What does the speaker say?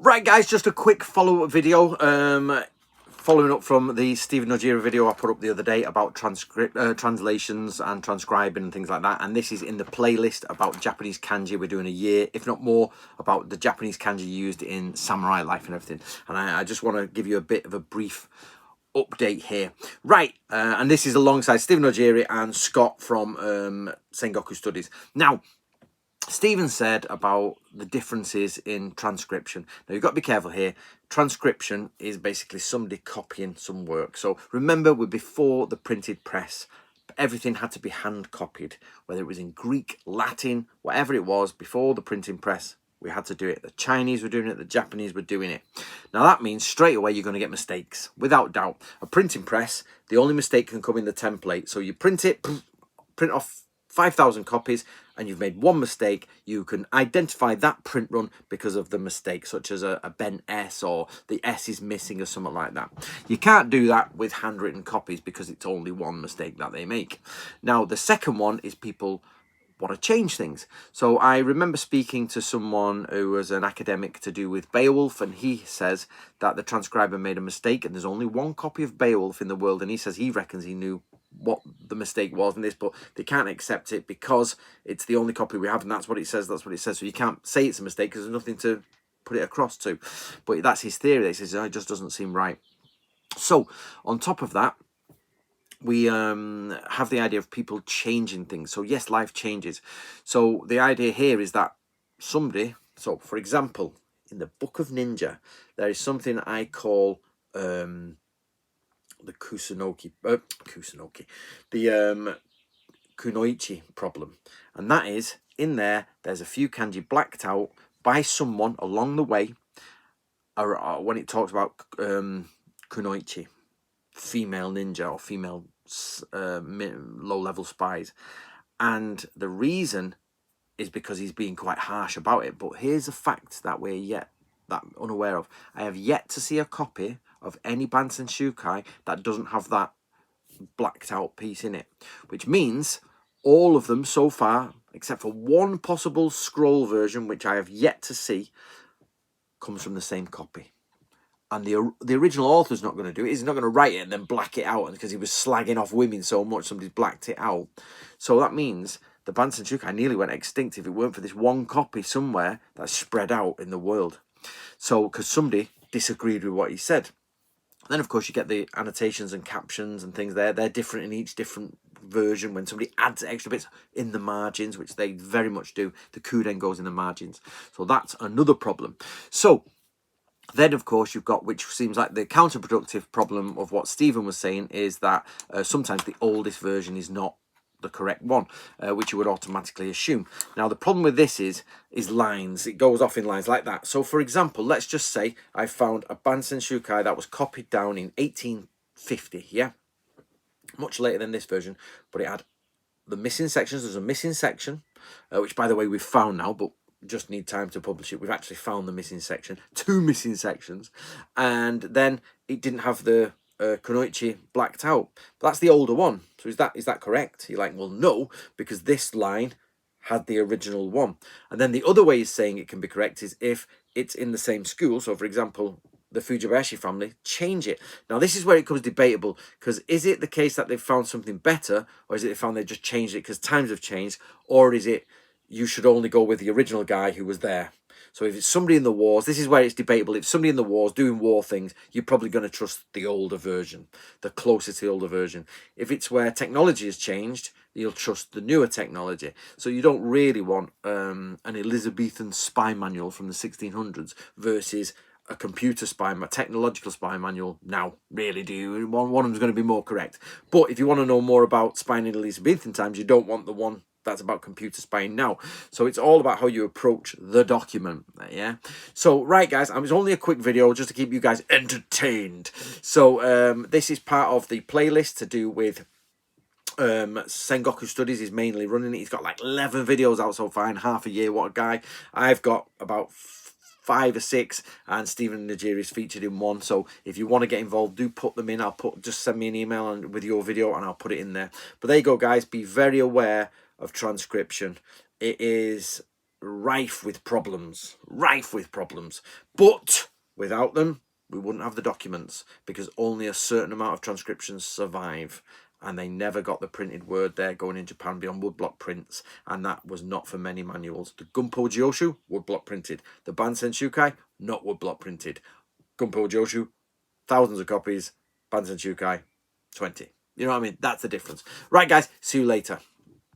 Right, guys, just a quick follow-up video. Following up from the Stephen Nojira video I put up the other day about translations and transcribing and things like that. And this is in the playlist about Japanese kanji. We're doing a year, if not more, about the Japanese kanji used in samurai life and everything. And I just want to give you a bit of a brief update here. Right, and this is alongside Stephen Nojiri and Scott from Sengoku Studies. Now, Stephen said about the differences in transcription. Now, you've got to be careful here. Transcription is basically somebody copying some work. So remember, we're before the printed press. Everything had to be hand copied, whether it was in Greek, Latin, whatever it was, before the printing press. We had to do it. The Chinese were doing it. The Japanese were doing it. Now, that means straight away you're going to get mistakes, without doubt. A printing press, the only mistake can come in the template. So you print it, print off 5,000 copies, and you've made one mistake. You can identify that print run because of the mistake, such as a bent S, or the S is missing, or something like that. You can't do that with handwritten copies because it's only one mistake that they make. Now, the second one is people want to change things. So I remember speaking to someone who was an academic to do with Beowulf, and he says that the transcriber made a mistake, and there's only one copy of Beowulf in the world, and he says he reckons he knew what the mistake was in this, but they can't accept it because it's the only copy we have, and that's what it says. That's what it says. So you can't say it's a mistake because there's nothing to put it across to. But that's his theory. He says, oh, it just doesn't seem right. So on top of that, we have the idea of people changing things. So yes, life changes. So the idea here is that somebody, so for example, in the Book of Ninja, there is something I call the kunoichi problem, and that is, in there's a few kanji blacked out by someone along the way, when it talks about kunoichi, female ninja or female low-level spies, and the reason is because he's being quite harsh about it. But here's a fact that we're unaware of. I have yet to see a copy of any Bansenukai that doesn't have that blacked out piece in it, which means all of them so far, except for one possible scroll version, which I have yet to see, comes from the same copy. And the original author's not going to do it. He's not going to write it and then black it out because he was slagging off women so much, somebody's blacked it out. So that means the Bansenukai nearly went extinct if it weren't for this one copy somewhere that's spread out in the world. So, because somebody disagreed with what he said. Then, of course, you get the annotations and captions and things there. They're different in each different version. When somebody adds extra bits in the margins, which they very much do, the kuden goes in the margins. So that's another problem. So then, of course, you've got, which seems like the counterproductive problem of what Stephen was saying, is that sometimes the oldest version is not the correct one, which you would automatically assume. Now, the problem with this is lines. It goes off in lines like that. So, for example, let's just say I found a Bansenukai that was copied down in 1850, yeah? Much later than this version, but it had the missing sections. There's a missing section, which, by the way, we've found now, but just need time to publish it. We've actually found the missing section, 2 missing sections, and then it didn't have the kunoichi blacked out. But that's the older one. So is that correct? You're like, well, no, because this line had the original one. And then the other way of saying it can be correct is if it's in the same school. So, for example, the Fujibayashi family, change it. Now, this is where it becomes debatable, because is it the case that they've found something better, or is it they found they just changed it because times have changed, or is it you should only go with the original guy who was there? So if it's somebody in the wars, this is where it's debatable. If somebody in the wars doing war things, you're probably going to trust the older version, the closer to the older version. If it's where technology has changed, you'll trust the newer technology. So you don't really want an Elizabethan spy manual from the 1600s versus a computer spy, a technological spy manual now, really, do you? One of them's going to be more correct. But if you want to know more about spying in Elizabethan times, you don't want the one that's about computer spying now. So it's all about how you approach the document, yeah? So, right, guys, it was only a quick video just to keep you guys entertained. So this is part of the playlist to do with Sengoku Studies is mainly running it. He's got like 11 videos out so far in half a year. What a guy. I've got about 5 or 6, and Stephen Nojiri is featured in 1. So if you want to get involved, do put them in. Just send me an email with your video and I'll put it in there. But there you go, guys. Be very aware of transcription. It is rife with problems. But without them, we wouldn't have the documents, because only a certain amount of transcriptions survive, and they never got the printed word there going in Japan beyond woodblock prints, and that was not for many manuals. The Gunpo Joshu, woodblock printed. The Bansenukai, not woodblock printed. Gunpo Joshu, thousands of copies. Bansenukai, 20. You know what I mean? That's the difference. Right, guys, see you later.